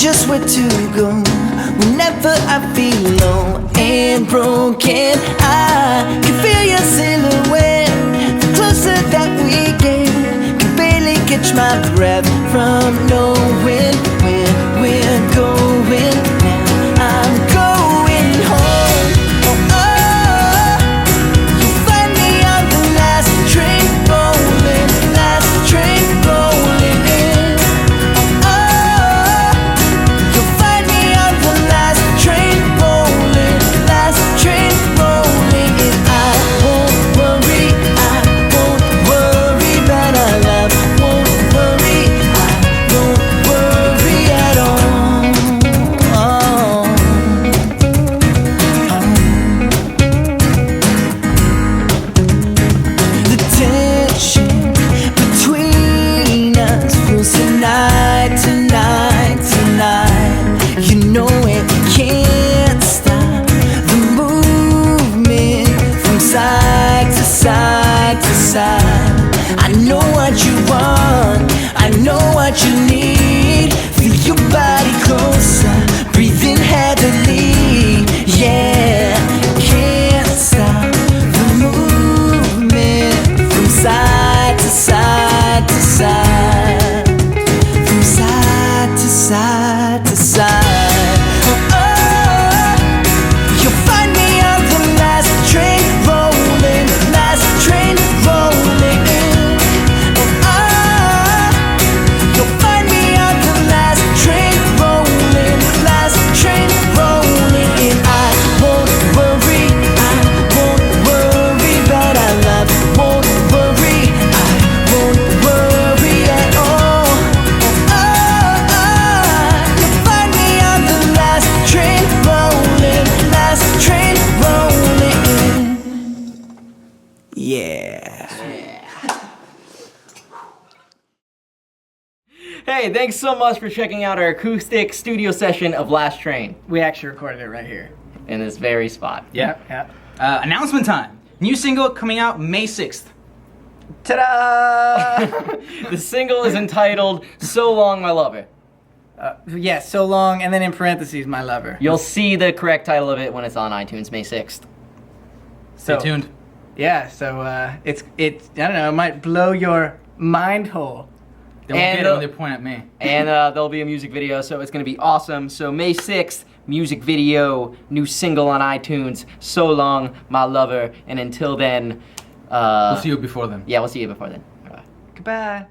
just where to go whenever I feel low and broken. I can feel your silhouette. The closer that we get, can barely catch my breath from knowing where we're going. Now I'm going home. Oh, oh. You'll find me on the last train rolling, last train rolling in. Oh, oh. You'll find me on the last train rolling, last train rolling in. I won't worry about our love. Won't worry, I won't worry at all. The tension between us feels tonight, tonight, tonight. You know it can't stop the movement from side to side to side. I know what you want, I know what you need. Feel your body closer, breathing heavily. Yeah, can't stop the movement from side to side to side, from side to side to side. Oh, oh. You'll find me on the last train rolling, last train rolling in. Oh, oh. You'll find me on the last train rolling, last train rolling in. I won't worry about our love. Won't worry, I won't worry at all. Oh, oh, oh. You'll find me on the last train rolling, last train rolling in. Yeah. Hey, thanks so much for checking out our acoustic studio session of Last Train We actually recorded it right here. in this very spot. Yeah. Yeah. Announcement time. New single coming out May 6th. Ta-da! The single is entitled So Long My Lover. Yeah, so long, and then in parentheses, my lover. You'll see the correct title of it when it's on iTunes May 6th. Stay So, tuned. Yeah, so it's I don't know, it might blow your mind hole. They won't And get it when they point at me. And there'll be a music video, so it's going to be awesome. So May 6th, music video, new single on iTunes, So Long My Lover. And until then... We'll see you before then. Yeah, we'll see you before then. Bye. Goodbye.